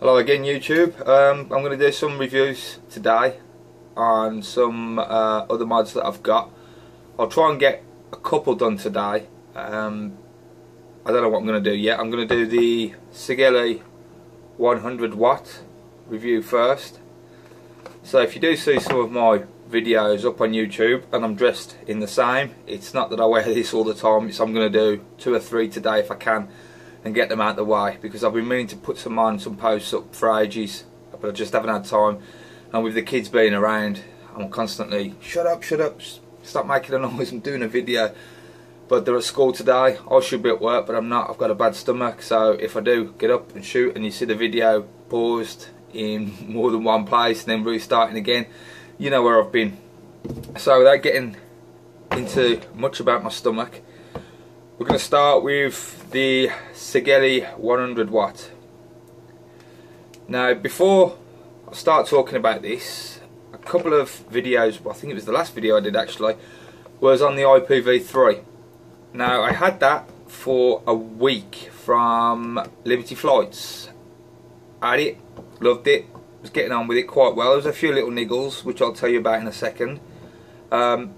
Hello again YouTube. I'm going to do some reviews today on some other mods that I've got. I'll try and get a couple done today. I don't know what I'm going to do yet. I'm going to do the Sigelei 100W review first. So if you do see some of my videos up on YouTube and I'm dressed in the same, it's not that I wear this all the time. It's I'm going to do 2 or 3 today if I can and get them out of the way, because I've been meaning to put some posts up for ages, but I just haven't had time. And with the kids being around, I'm constantly shut up, stop making a noise, I'm doing a video. But they're at school today. I should be at work, but I'm not. I've got a bad stomach, so if I do get up and shoot and you see the video paused in more than one place and then restarting again, you know where I've been. So without getting into much about my stomach, we're going to start with the Sigelei 100W. Now before I start talking about this, a couple of videos, I think it was the last video I did actually, was on the IPV3. Now I had that for a week from Liberty Flights. I had it, loved it, was getting on with it quite well. There was a few little niggles which I'll tell you about in a second. And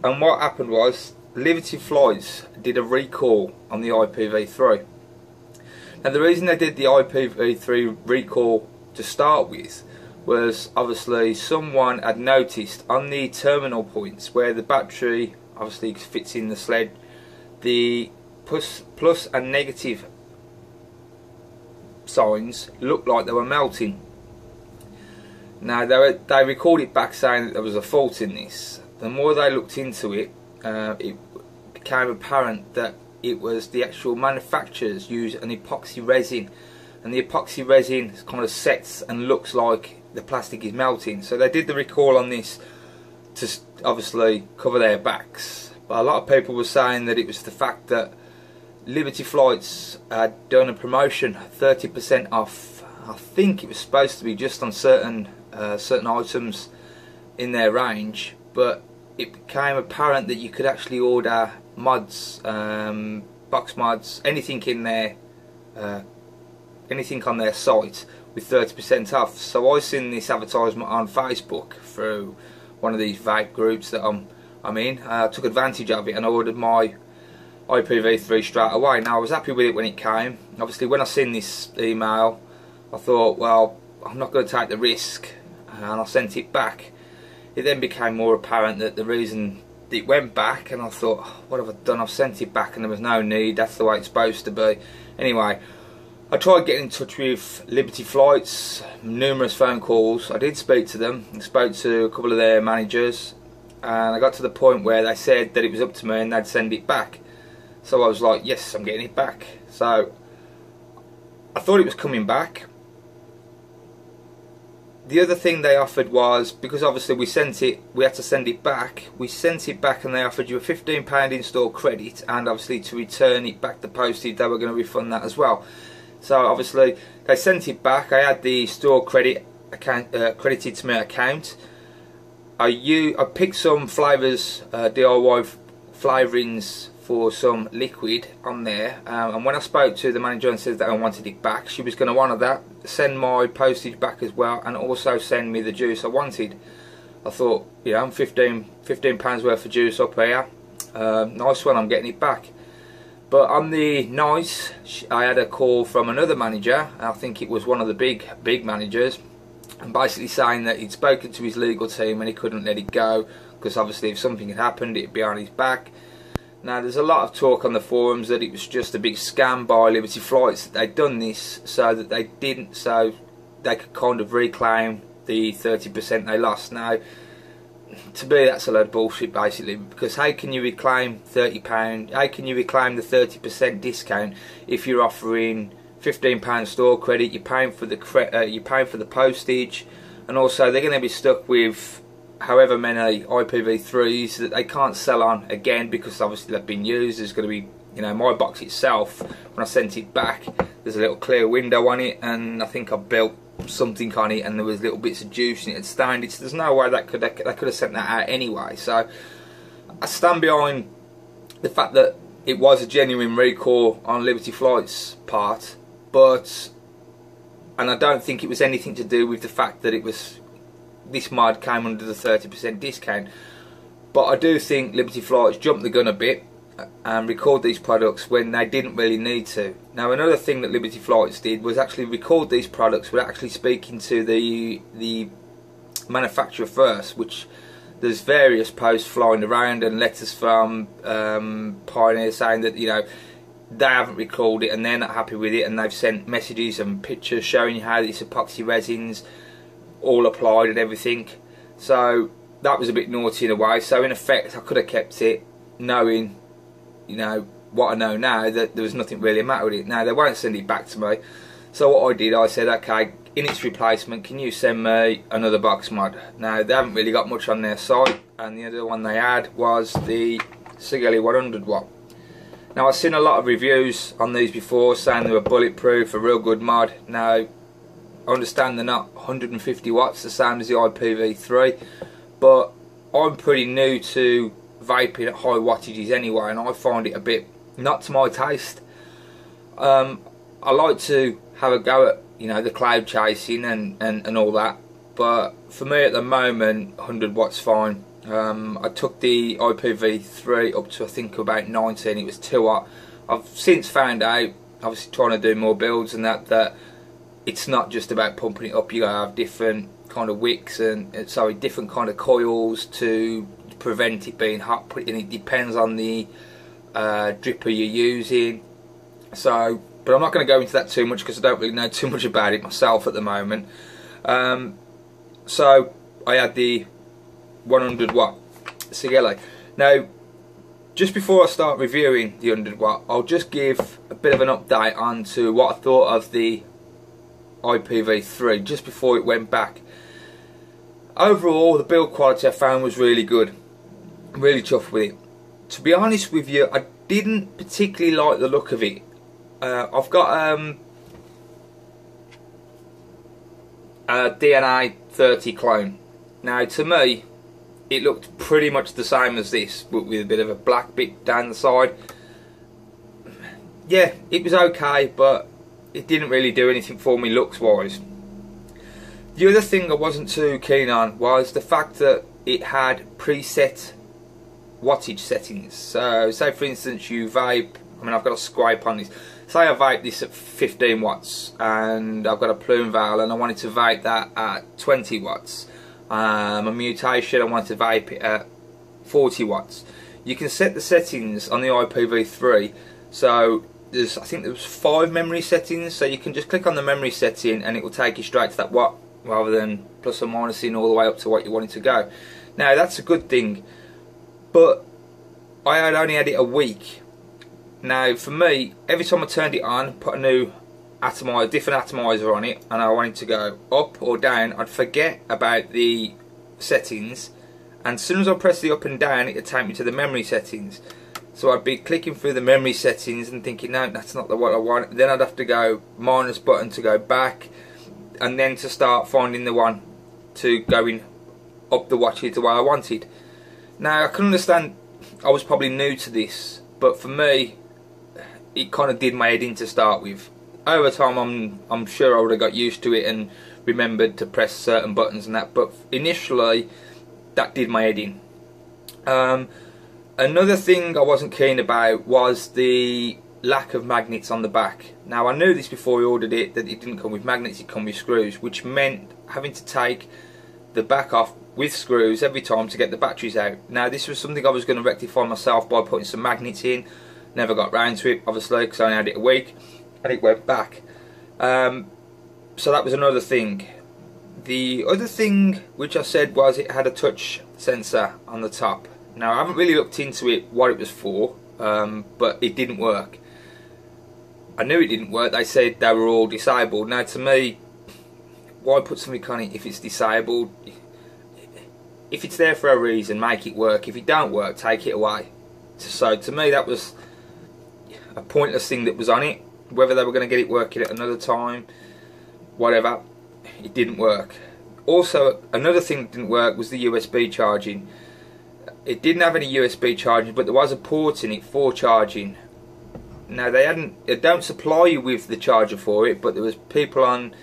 what happened was Liberty Flights did a recall on the IPV3. Now the reason they did the IPV3 recall to start with was obviously someone had noticed on the terminal points where the battery obviously fits in the sled, the plus and negative signs looked like they were melting. Now they recalled it back saying that there was a fault in this. The more they looked into it, it became apparent that it was the actual manufacturers use an epoxy resin, and the epoxy resin kind of sets and looks like the plastic is melting. So they did the recall on this to obviously cover their backs. But a lot of people were saying that it was the fact that Liberty Flights had done a promotion, 30% off. I think it was supposed to be just on certain items in their range, but it became apparent that you could actually order mods, box mods, anything in there, anything on their site with 30% off. So I seen this advertisement on Facebook through one of these vape groups that I'm in. I took advantage of it and I ordered my IPV3 straight away. Now I was happy with it when it came. Obviously when I seen this email, I thought, well, I'm not going to take the risk, and I sent it back. It then became more apparent that the reason it went back, and I thought, what have I done? I've sent it back and there was no need, that's the way it's supposed to be. Anyway, I tried getting in touch with Liberty Flights, numerous phone calls. I did speak to them, I spoke to a couple of their managers, and I got to the point where they said that it was up to me and they'd send it back. So I was like, yes, I'm getting it back. So I thought it was coming back. The other thing they offered was, because obviously we had to send it back. We sent it back and they offered you a £15 in-store credit, and obviously to return it back the postage they were going to refund that as well. So obviously they sent it back. I had the store credit account credited to my account. I picked some flavours, DIY flavourings for some liquid on there, and when I spoke to the manager and said that I wanted it back, she was going to honour that, send my postage back as well, and also send me the juice I wanted. I thought, you know, I'm £15 worth of juice up here, nice one, I'm getting it back. But on the night, I had a call from another manager, I think it was one of the big managers, and basically saying that he'd spoken to his legal team and he couldn't let it go, because obviously if something had happened it'd be on his back. Now there's a lot of talk on the forums that it was just a big scam by Liberty Flights, that they'd done this so that they could kind of reclaim the 30% they lost. Now to me that's a load of bullshit basically, because how can you reclaim £30? How can you reclaim the 30% discount if you're offering £15 store credit? You're paying for the postage, and also they're going to be stuck with however many IPV3s that they can't sell on again, because obviously they've been used. There's going to be, you know, my box itself, when I sent it back, there's a little clear window on it, and I think I built something on it and there was little bits of juice and it had stained it, so there's no way they could have sent that out anyway. So I stand behind the fact that it was a genuine recall on Liberty Flights' part, but and I don't think it was anything to do with the fact that this mod came under the 30% discount. But I do think Liberty Flights jumped the gun a bit and record these products when they didn't really need to. Now, another thing that Liberty Flights did was actually record these products without actually speaking to the manufacturer first, which there's various posts flying around and letters from Pioneer saying that, you know, they haven't recalled it and they're not happy with it, and they've sent messages and pictures showing you how these epoxy resins all applied and everything. So that was a bit naughty in a way. So in effect, I could have kept it, knowing, you know, what I know now, that there was nothing really the matter with it. Now, they won't send it back to me. So what I did, I said, okay, in its replacement, can you send me another box mod? Now, they haven't really got much on their site, and the other one they had was the Sigelei 100W. Now, I've seen a lot of reviews on these before saying they were bulletproof, a real good mod. Now, I understand they're not 150 watts, the same as the IPV3, but I'm pretty new to vaping at high wattages anyway, and I find it a bit not to my taste. I like to have a go at, you know, the cloud chasing and all that, but for me at the moment 100 watts fine. I took the IPV3 up to I think about 19, it was too hot. I've since found out, obviously trying to do more builds and that it's not just about pumping it up, you gotta have different kind of wicks and different kind of coils to prevent it being hot, and it depends on the dripper you're using. So, but I'm not going to go into that too much because I don't really know too much about it myself at the moment. So I had the 100 watt Sigelei. Now, just before I start reviewing the 100 watt, I'll just give a bit of an update on to what I thought of the IPV3 just before it went back. Overall, the build quality I found was really good. I'm really chuffed with it. To be honest with you, I didn't particularly like the look of it. I've got a DNA 30 clone. Now, to me, it looked pretty much the same as this, but with a bit of a black bit down the side. Yeah, it was okay, but it didn't really do anything for me looks wise. The other thing I wasn't too keen on was the fact that it had preset wattage settings. So say for instance you vape, I mean I've got a scrape on this, say I vape this at 15 watts and I've got a plume valve and I wanted to vape that at 20 watts. A mutation, I wanted to vape it at 40 watts. You can set the settings on the IPV3, so I think there's 5 memory settings, so you can just click on the memory setting and it will take you straight to that watt rather than plus or minusing all the way up to what you want it to go. Now that's a good thing, but I had only had it a week. Now for me, every time I turned it on, put a new atomizer, different atomizer on it, and I wanted to go up or down, I'd forget about the settings, and as soon as I press the up and down, it would take me to the memory settings. So I'd be clicking through the memory settings and thinking, no, that's not the what I want. Then I'd have to go minus button to go back, and then to start finding the one to going up the wattage the way I wanted. Now I can understand I was probably new to this, but for me it kind of did my head in to start with. Over time I'm sure I would have got used to it and remembered to press certain buttons and that, but initially that did my head in. Another thing I wasn't keen about was the lack of magnets on the back. Now I knew this before I ordered it, that it didn't come with magnets, it come with screws, which meant having to take the back off with screws every time to get the batteries out. Now this was something I was going to rectify myself by putting some magnets in. Never got round to it obviously because I only had it a week and it went back. So that was another thing. The other thing which I said was it had a touch sensor on the top. Now I haven't really looked into it what it was for, but it didn't work. I knew it didn't work. They said they were all disabled. Now to me, why put something on it if it's disabled? If it's there for a reason, make it work. If it don't work, take it away. So to me that was a pointless thing that was on it. Whether they were going to get it working at another time, whatever, it didn't work. Also, another thing that didn't work was the USB charging. It didn't have any USB charging, but there was a port in it for charging. Now they don't supply you with the charger for it, but there was people on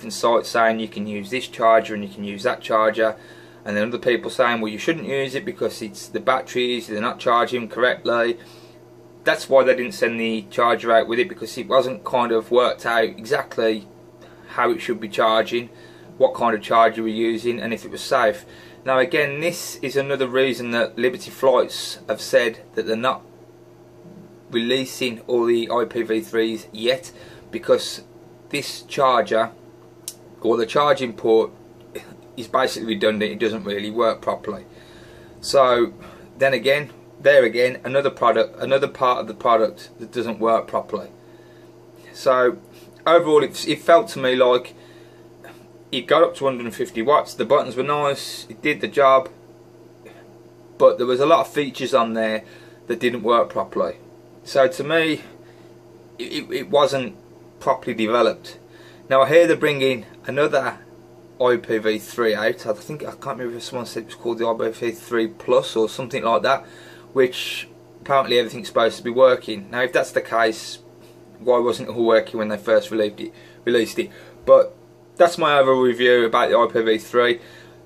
different sites saying you can use this charger and you can use that charger, and then other people saying, well, you shouldn't use it because it's the batteries, they're not charging correctly. That's why they didn't send the charger out with it, because it wasn't kind of worked out exactly how it should be charging, what kind of charger we're using, and if it was safe. Now again, this is another reason that Liberty Flights have said that they're not releasing all the IPV3s yet, because this charger, or the charging port, is basically redundant. It doesn't really work properly. So then again, there again, another part of the product that doesn't work properly. So overall, it felt to me like it got up to 150 watts, the buttons were nice, it did the job, but there was a lot of features on there that didn't work properly. So to me, it wasn't properly developed. Now I hear they're bringing another IPV3 out. I can't remember if someone said it was called the IPV3 Plus or something like that, which apparently everything's supposed to be working. Now if that's the case, why wasn't it all working when they first released it? But that's my overall review about the IPV3.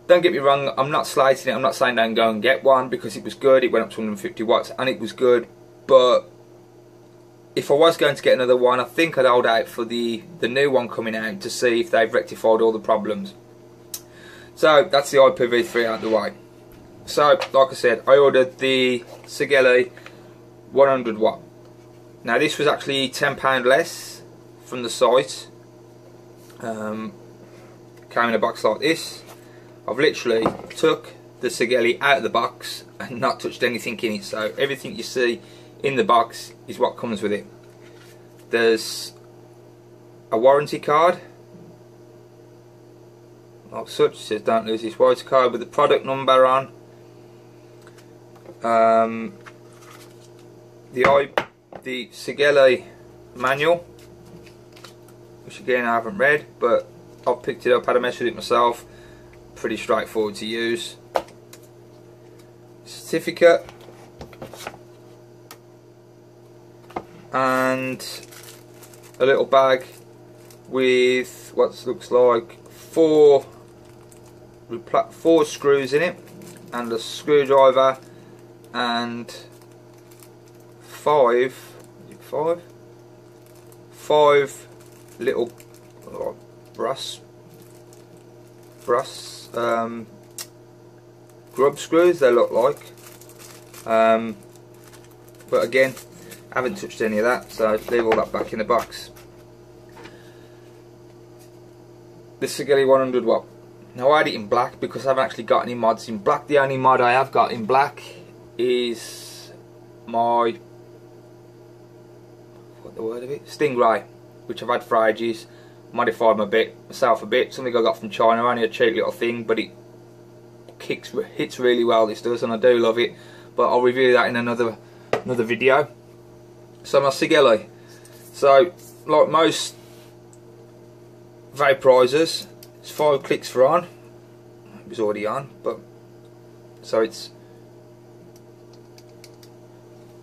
Don't get me wrong, I'm not slating it, I'm not saying don't go and get one, because it was good, it went up to 150 watts and it was good, but if I was going to get another one, I think I'd hold out for the new one coming out to see if they've rectified all the problems. So that's the IPV3 out of the way. So like I said, I ordered the Sigelei 100W. Now this was actually £10 less from the site. Came in a box like this. I've literally took the Sigelei out of the box and not touched anything in it, so everything you see in the box is what comes with it. There's a warranty card like such, it says don't lose this warranty card, with the product number on. The Sigelei manual, which again I haven't read, but I've picked it up, had a mess with it myself. Pretty straightforward to use. Certificate, and a little bag with what looks like four screws in it, and a screwdriver, and five little brass grub screws they look like, but again I haven't touched any of that, so leave all that back in the box. The Sigelei 100W. Now I had it in black because I haven't actually got any mods in black. The only mod I have got in black is my, what the word of it? Stingray, which I've had for ages. Modified myself a bit. Something I got from China, only a cheap little thing, but it hits really well, this does, and I do love it. But I'll review that in another video. So my Sigelei. So like most vaporizers, it's 5 clicks for on. It was already on, but so it's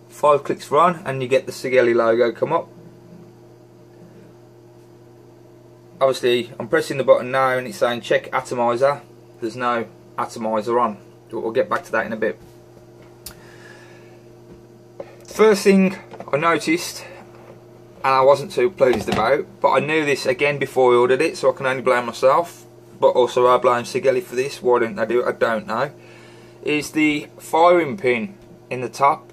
5 clicks for on, and you get the Sigelei logo come up. Obviously I'm pressing the button now and it's saying check atomizer. There's no atomizer on. We'll get back to that in a bit. First thing I noticed, and I wasn't too pleased about, but I knew this again before I ordered it, so I can only blame myself, but also I blame Sigelei for this. Why didn't they do it? I don't know. Is the firing pin in the top.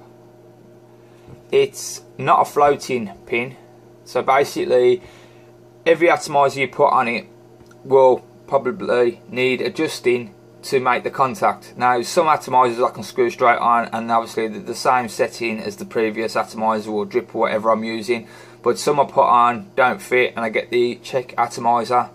It's not a floating pin, so basically every atomizer you put on it will probably need adjusting to make the contact. Now some atomizers I can screw straight on, and obviously the same setting as the previous atomizer or drip or whatever I'm using, but some I put on don't fit and I get the check atomizer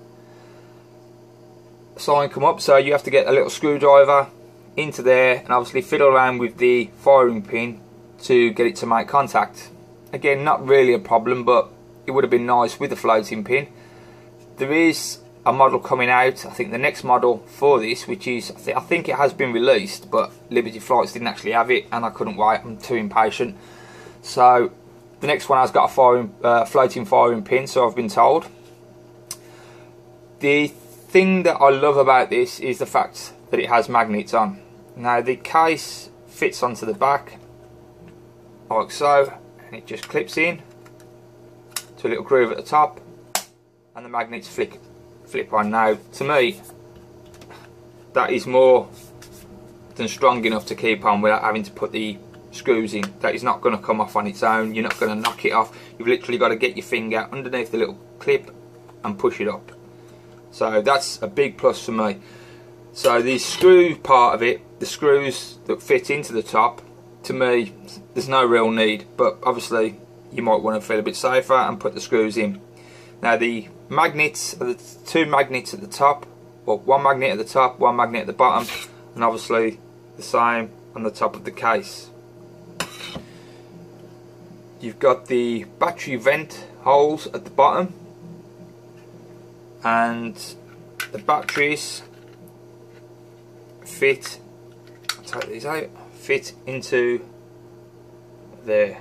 sign come up. So you have to get a little screwdriver into there and obviously fiddle around with the firing pin to get it to make contact. Again, not really a problem, but it would have been nice with the floating pin. There is a model coming out, I think the next model for this, which is, I think it has been released, but Liberty Flights didn't actually have it and I couldn't wait, I'm too impatient. So the next one has got a floating firing pin, so I've been told. The thing that I love about this is the fact that it has magnets on. Now the case fits onto the back like so, and it just clips in to a little groove at the top, and the magnets flip on. Now to me that is more than strong enough to keep on without having to put the screws in. That is not going to come off on its own. You're not going to knock it off. You've literally got to get your finger underneath the little clip and push it up. So that's a big plus for me. So the screw part of it, the screws that fit into the top, to me there's no real need, but obviously you might want to feel a bit safer and put the screws in. Now the magnets are the two magnets at the top, well, one magnet at the top, one magnet at the bottom, and obviously the same on the top of the case. You've got the battery vent holes at the bottom, and the batteries fit, I'll take these out, fit into there.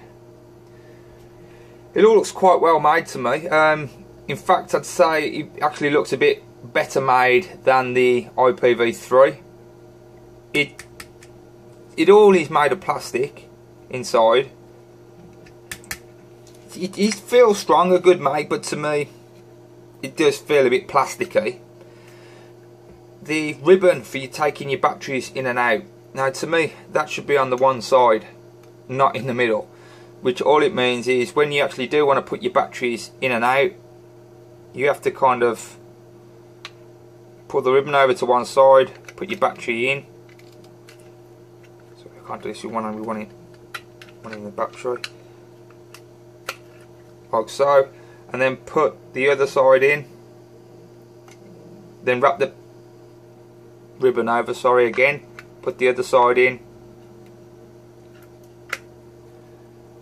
It all looks quite well made to me. In fact, I'd say it actually looks a bit better made than the IPV3. It all is made of plastic inside. It feels strong, a good make, but to me it does feel a bit plasticky. The ribbon for you taking your batteries in and out, now to me that should be on the one side, not in the middle, which all it means is when you actually do want to put your batteries in and out, you have to kind of pull the ribbon over to one side, put your battery in. So I can't do this with one hand, one in the battery, like so, and then put the other side in, then wrap the ribbon over, sorry, again, put the other side in.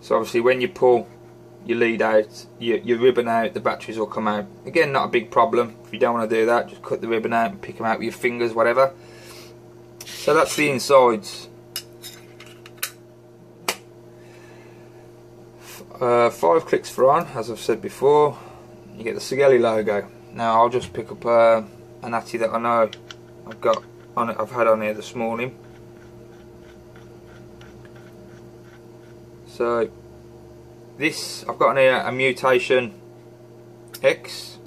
So obviously when you pull your lead out, your ribbon out, the batteries will come out. Again, not a big problem. If you don't want to do that, just cut the ribbon out and pick them out with your fingers, whatever. So that's the insides. 5 clicks for on, as I've said before. You get the Sigelei logo. Now I'll just pick up an Atty that I know I've got on it. I've had on here this morning. So this, I've got on here a Mutant X.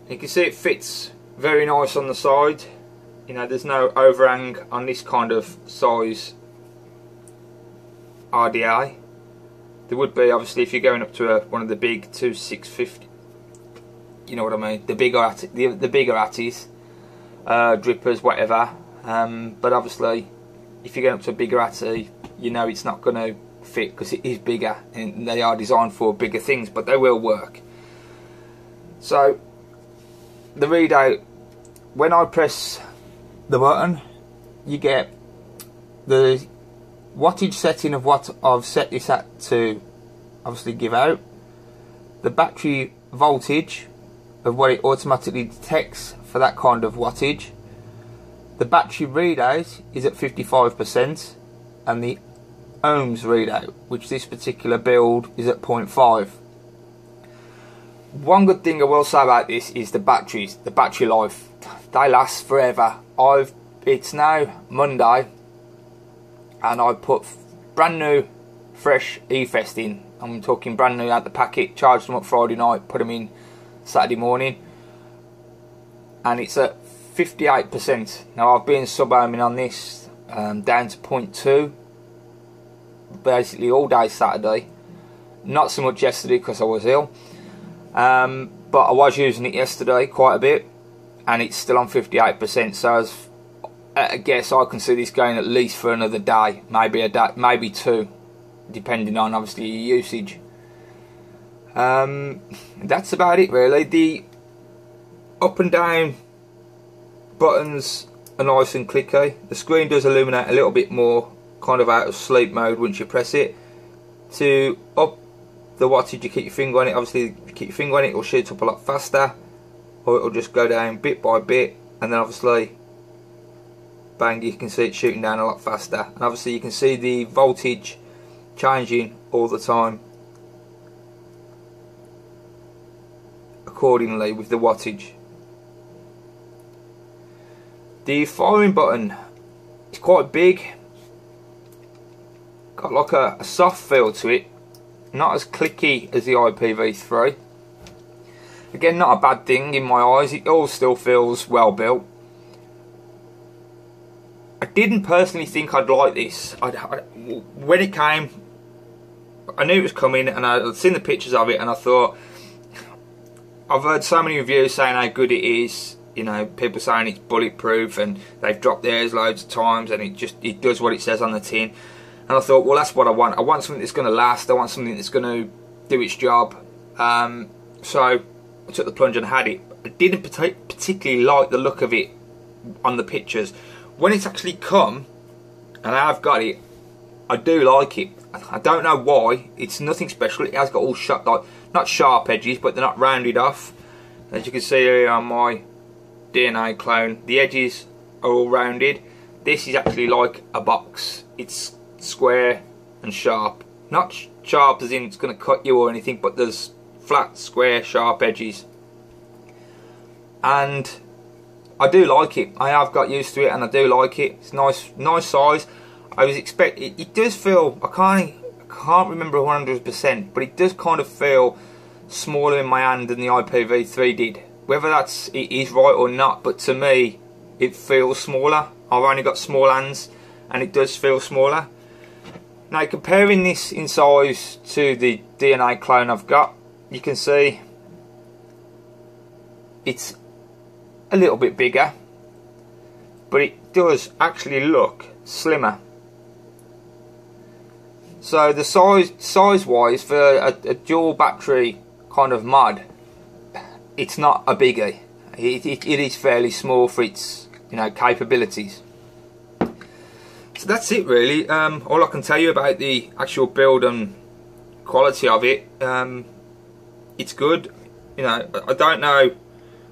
You can see it fits very nice on the side. You know, there's no overhang on this kind of size RDA. There would be obviously if you're going up to one of the big 2650. You know what I mean? The bigger Atties, drippers, whatever. But obviously, if you're going up to a bigger Atty, you know it's not going to fit because it is bigger, and they are designed for bigger things, but they will work. So the readout, when I press the button, you get the wattage setting of what I've set this at to obviously give out, the battery voltage of what it automatically detects for that kind of wattage. The battery readout is at 55%, and the ohms readout, which this particular build is at 0.5. One good thing I will say about this is the batteries, the battery life. They last forever. It's now Monday, and I put brand new, fresh E-Fest in. I'm talking brand new out the packet. Charged them up Friday night, put them in Saturday morning, and it's at 58%. Now I've been sub-ohming on this down to 0.2 basically all day Saturday. Not so much yesterday because I was ill, but I was using it yesterday quite a bit, and it's still on 58%. So I guess I can see this going at least for another day, maybe a day, maybe two, depending on obviously your usage. That's about it really. The up and down buttons are nice and clicky. The screen does illuminate a little bit more, kind of out of sleep mode once you press it. To up the wattage, you keep your finger on it. Obviously if you keep your finger on it, it'll shoot up a lot faster, or it'll just go down bit by bit, and then obviously bang, you can see it shooting down a lot faster. And obviously you can see the voltage changing all the time. accordingly with the wattage. The firing button is quite big, got like a soft feel to it, not as clicky as the IPV3. Again, not a bad thing in my eyes, it all still feels well built. I didn't personally think I'd like this. When it came, I knew it was coming and I'd seen the pictures of it and I thought, I've heard so many reviews saying how good it is, you know, people saying it's bulletproof and they've dropped theirs loads of times and it does what it says on the tin. And I thought, well, that's what I want. I want something that's going to last, I want something that's going to do its job. So I took the plunge and had it. I didn't particularly like the look of it on the pictures. When it's actually come and I've got it, I do like it. I don't know why. It's nothing special. It has got all sharp, like not sharp edges, but they're not rounded off. As you can see here on my DNA clone, the edges are all rounded. This is actually like a box. It's square and sharp. Not sharp as in it's going to cut you or anything, but there's flat, square, sharp edges. And I do like it. I have got used to it and I do like it. It's nice size. I was expecting, it does feel, I can't remember 100%, but it does kind of feel smaller in my hand than the IPV3 did. Whether it is right or not, but to me it feels smaller. I've only got small hands and it does feel smaller. Now comparing this in size to the DNA clone I've got, you can see it's a little bit bigger, but it does actually look slimmer. So the size wise for a dual battery kind of mod, it's not a biggie. It is fairly small for its, you know, capabilities. So that's it really. All I can tell you about the actual build and quality of it, it's good. You know, I don't know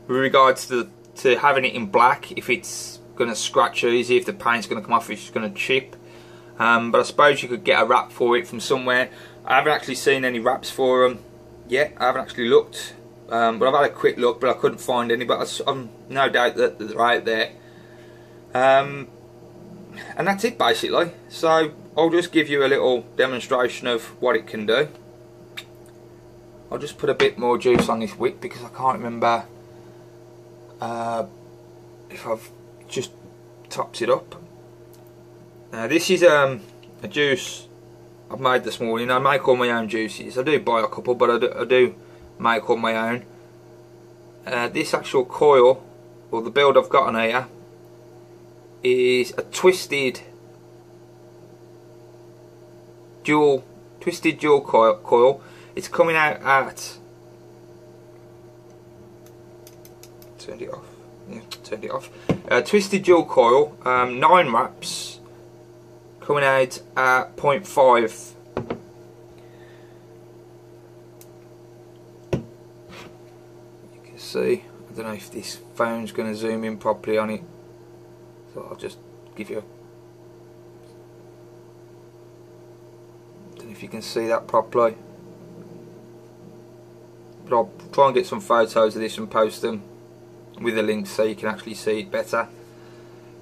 with regards to having it in black if it's going to scratch easy, if the paint's going to come off, if it's going to chip. But I suppose you could get a wrap for it from somewhere. I haven't actually seen any wraps for them yet. I haven't actually looked, but I've had a quick look, but I couldn't find any. But I'm no doubt that they're out there. And that's it basically. So I'll just give you a little demonstration of what it can do. I'll just put a bit more juice on this wick because I can't remember if I've just topped it up. Now this is a juice I've made this morning. I make all my own juices. I do buy a couple, but I do make all my own. This actual coil, or the build I've got on here, is a twisted dual coil. It's coming out at, turned it off. Yeah, turned it off. Twisted dual coil, 9 wraps, coming out at 0.5. You can see, I don't know if this phone's going to zoom in properly on it, so I'll just give you a, don't know if you can see that properly, but I'll try and get some photos of this and post them with the links so you can actually see it better.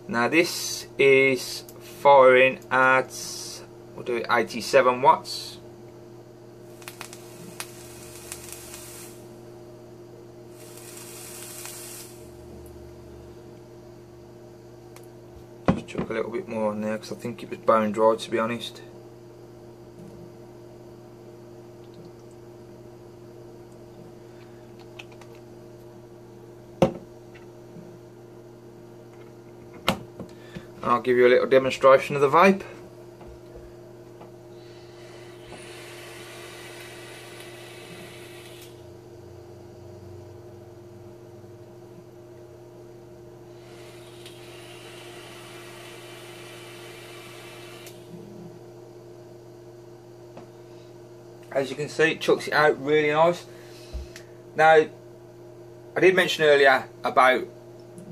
Now this is firing at, we'll do it 87 watts. Just chuck a little bit more on there because I think it was bone dry, to be honest. I'll give you a little demonstration of the vape. As you can see, it chucks it out really nice. Now, I did mention earlier about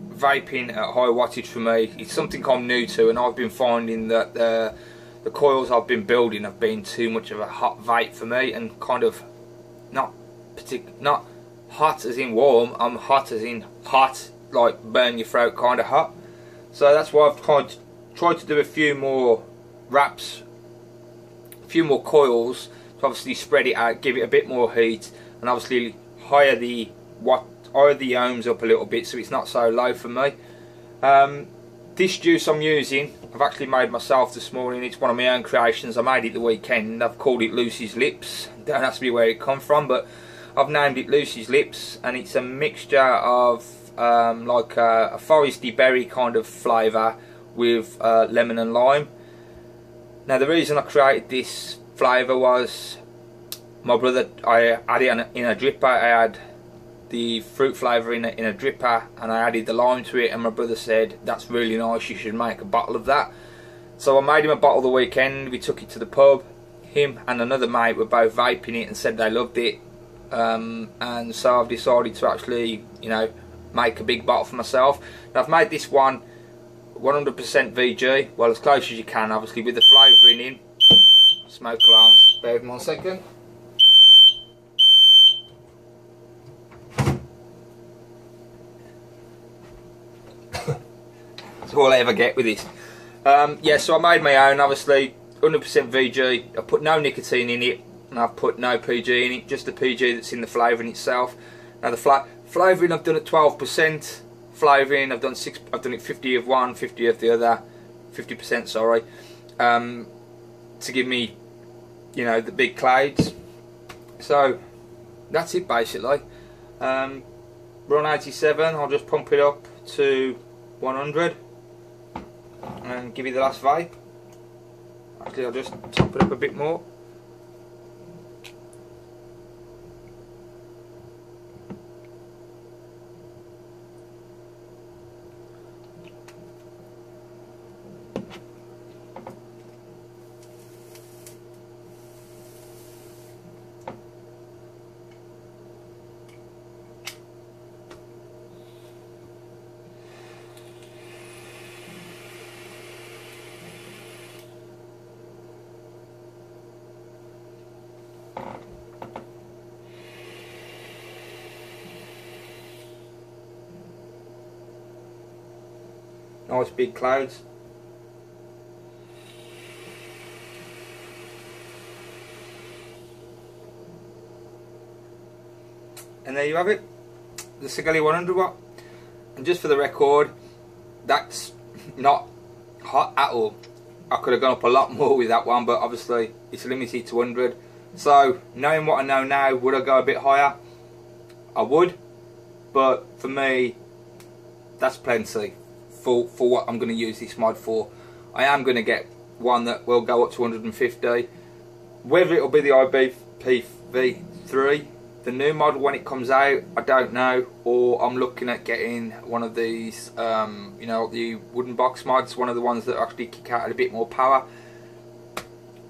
vaping at high wattage. For me, it's something I'm new to, and I've been finding that the coils I've been building have been too much of a hot vape for me, and kind of not hot as in warm, I'm hot as in hot, like burn your throat kind of hot. So that's why I've tried to do a few more wraps, a few more coils, to obviously spread it out, give it a bit more heat, and obviously higher the ohms up a little bit so it's not so low for me. This juice I'm using, I've actually made myself this morning. It's one of my own creations. I made it the weekend. I've called it Lucy's Lips. Don't ask me where it come from, but I've named it Lucy's Lips, and it's a mixture of like a foresty berry kind of flavour with lemon and lime. Now the reason I created this flavour was my brother, I had it in a dripper. I had the fruit flavour in a dripper, and I added the lime to it, and my brother said, that's really nice, you should make a bottle of that. So I made him a bottle the weekend. We took it to the pub. Him and another mate were both vaping it and said they loved it, and so I've decided to actually, you know, make a big bottle for myself. Now I've made this one 100% VG, well as close as you can, obviously, with the flavouring in. Smoke alarms, bear with me 1 second. That's all I ever get with this. Yeah, so I made my own, obviously 100% VG. I put no nicotine in it, and I've put no PG in it, just the PG that's in the flavouring itself. Now the flavouring I've done at 12%. Flavouring I've done it 50 of one, 50 of the other, 50% sorry, to give me, you know, the big clouds. So that's it basically. We're on 87. I'll just pump it up to 100 and give you the last vape. Actually, I'll just top it up a bit more. Nice big clouds. And there you have it, the Sigelei 100W. And just for the record, that's not hot at all. I could have gone up a lot more with that one, but obviously it's limited to 100. So knowing what I know now, would I go a bit higher? I would, but for me that's plenty for what I'm going to use this mod for. I am going to get one that will go up to 150. Whether it'll be the IPV3, the new model when it comes out, I don't know. Or I'm looking at getting one of these, you know, the wooden box mods, one of the ones that actually kick out a bit more power.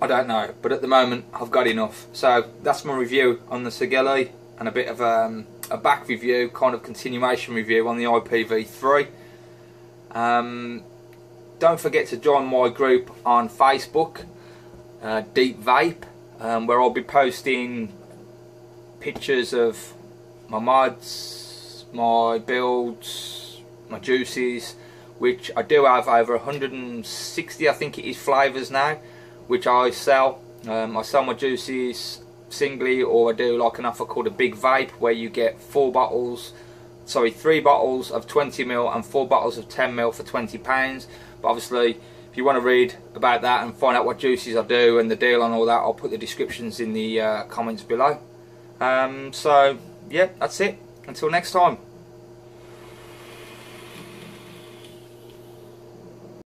I don't know, but at the moment I've got enough. So that's my review on the Sigelei, and a bit of a back review, kind of continuation review on the IPV3. Don't forget to join my group on Facebook, Deep Vape, where I'll be posting pictures of my mods, my builds, my juices, which I do have over 160, I think it is, flavours now, which I sell. I sell my juices singly, or I do like an offer called a big vape, where you get 3 bottles of 20ml and 4 bottles of 10ml for £20. But obviously, if you want to read about that and find out what juices I do and the deal on all that, I'll put the descriptions in the comments below. So yeah, that's it. Until next time.